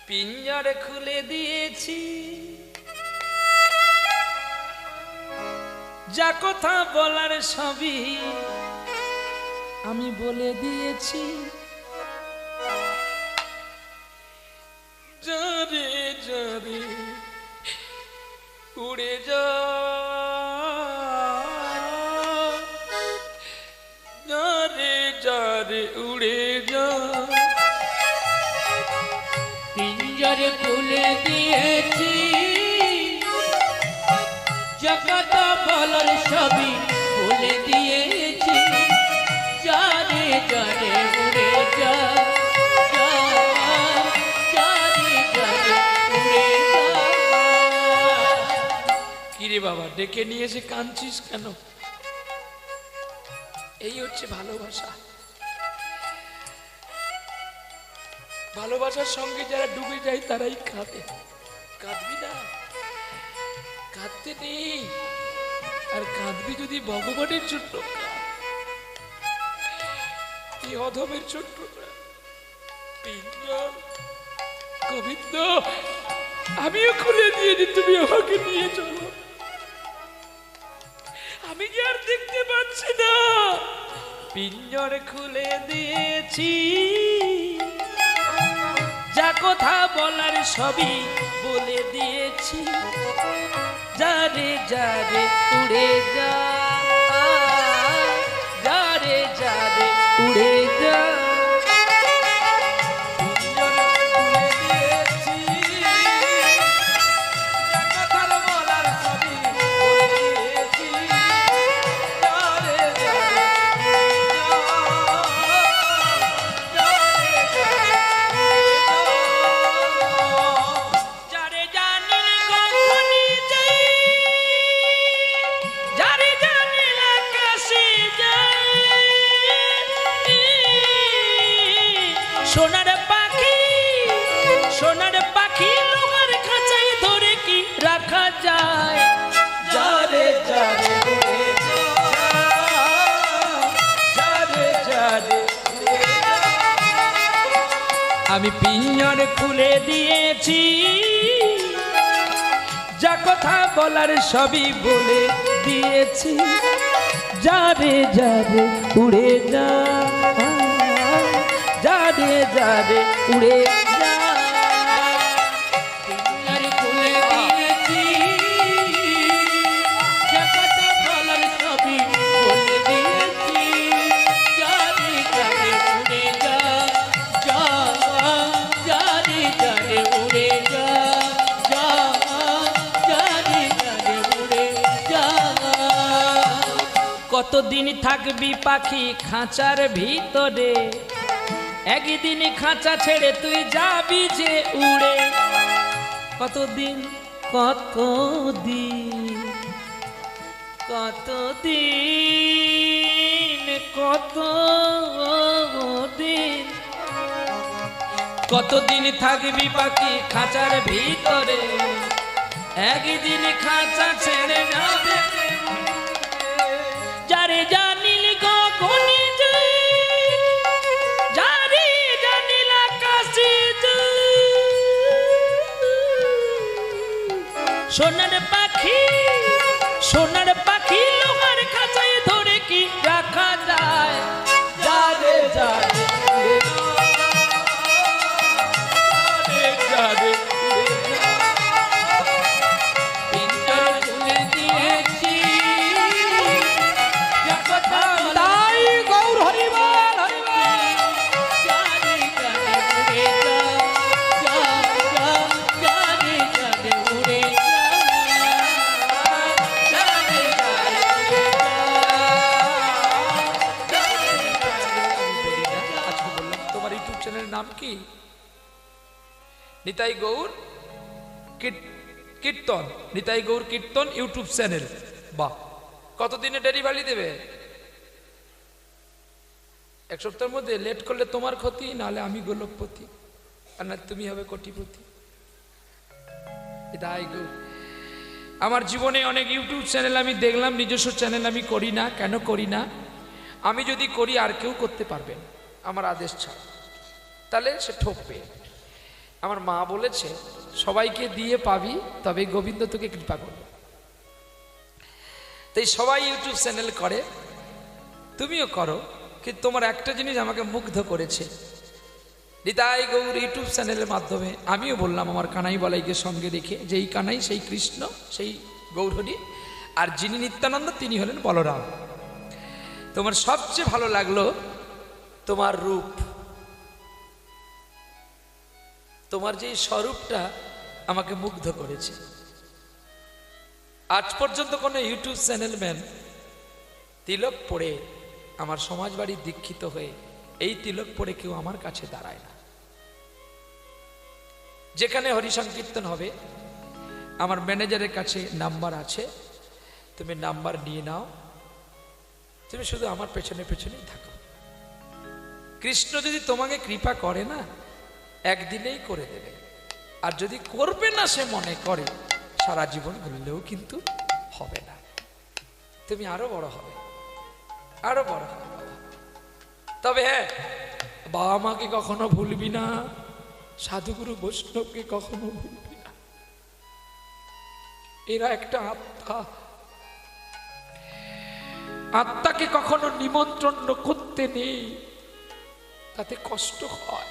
পিঞ্জর খুলে দিয়েছি, যা কথা বলার সবই আমি বলে দিয়েছি। যারে যারে উড়ে যা, যারে যারে উড়ে যা। পিঞ্জর খুলে দিয়েছি, জগত বলার সবই বলে দিয়েছি। যারে যারে উড়ে যা, যারে যারে উড়ে যা। কিরে বাবা, ডেকে নিয়ে এসে কাঁদছিস কেন? এই হচ্ছে ভালোবাসা। ভালোবাসার সঙ্গে যারা ডুবে যায় তারাই কাঁদে। কাঁদবি না, কাঁদতে নেই। আর কাঁদবি যদি ভগবানের জন্য, এই অধমের জন্য। গোবিন্দ, আমিও খুলে দিয়েছি, তুমি আমাকে নিয়ে চলো। আমি কি আর দেখতে পাচ্ছি না? পিঞ্জর খুলে দিয়েছি, যা কথা বলার সবই বলে দিয়েছি। যারে যারে উড়ে যা, যারে যারে উড়ে যা। সোনার পাখি, সোনার পাখি লোহার খাঁচায় ধরে কি রাখা যায়? যারে যারে উড়ে যা, যারে যারে উড়ে যা। আমি পিঞ্জর খুলে দিয়েছি, যা কথা বলার সবই বলে দিয়েছি। যারে যারে উড়ে যা, যারে যারে উড়ে যা। পিঞ্জর খুলে দিয়েছি, জগত বলার সবই বলে দিয়েছি। যারে যারে উড়ে যা, যারে যারে উড়ে যা, যারে যারে উড়ে যা। কতদিন থাকবি পাখি খাঁচার ভিতরে? একদিন খাঁচা ছেড়ে তুই যাবি যে উড়ে। কতদিন, কতদিন, কতদিন, কতদিন, কতদিন থাকবি পাখি খাঁচার ভিতরে? একদিন খাঁচা ছেড়ে যাবে। যারে জানিল গগনে যায়, যারে জানিল আকাশে যায়। সোনার পাখি, সোনার পাখি লোহার খাঁচায় ধরে কি রাখা যায়? যারে যারে উড়ে যা, যারে যারে উড়ে যা। পিঞ্জর খুলে দিয়েছি, তাই গৌর হরিবল হরিবল। যারে যারে উড়ে যা, যারে যারে উড়ে যা, যারে যারে উড়ে যা। আজকে বললাম তোমার ইউটিউব চ্যানেলের নাম কি? নিতাই গৌর কীর্তন, নিতাই গৌর কীর্তন ইউটিউব চ্যানেল। বাহ, কতদিনে ডেলিভারি দেবে? এক সপ্তাহের মধ্যে। লেট করলে তোমার ক্ষতি, নাহলে আমি গোলকপতি, আর না তুমি হবে কোটিপতি। নিতাই গৌর। আমার জীবনে অনেক ইউটিউব চ্যানেল আমি দেখলাম, নিজস্ব চ্যানেল আমি করি না। কেন করি না? আমি যদি করি আর কেউ করতে পারবেন আমার আদেশ ছাড়া, তাহলে সে ঠকবে। আমার মা বলেছে সবাইকে দিয়ে পাবি, তবে গোবিন্দ তোকে কৃপা করবে। তাই সবাই ইউটিউব চ্যানেল করে, তুমিও করো, কিন্তু তোমার একটা জিনিস আমাকে মুগ্ধ করেছে। নিতাই গৌর ইউটিউব চ্যানেলের মাধ্যমে আমিও বললাম আমার কানাই বলাইকে সঙ্গে রেখে, যে এই কানাই সেই কৃষ্ণ, সেই গৌরহরি, আর যিনি নিত্যানন্দ তিনি হলেন বলরাম। তোমার সবচেয়ে ভালো লাগলো তোমার রূপ, তোমার যে স্বরূপটা আমাকে মুগ্ধ করেছে। আজ পর্যন্ত কোনো ইউটিউব চ্যানেলম্যান তিলক পড়ে আমার সমাজ বাড়ি দীক্ষিত হয়ে এই তিলক পড়ে কেউ আমার কাছে দাঁড়ায় না। যেখানে হরিসংকীর্তন হবে আমার ম্যানেজারের কাছে নাম্বার আছে, তুমি নাম্বার নিয়ে নাও, তুমি শুধু আমার পেছনে পেছনেই থাকো। কৃষ্ণ যদি তোমাকে কৃপা করে না, একদিনেই করে দেবে, আর যদি করবে না সে মনে করে সারা জীবন ঘুরলেও কিন্তু হবে না। তুমি আরো বড় হবে, আরো বড় হবে। তবে হ্যাঁ, বাবা মাকে কখনো ভুলবি না, সাধুগুরু বৈষ্ণবকে কখনো ভুলবি না। এরা একটা আত্মা, আত্মাকে কখনো নিমন্ত্রণ করতে নেই, তাতে কষ্ট হয়।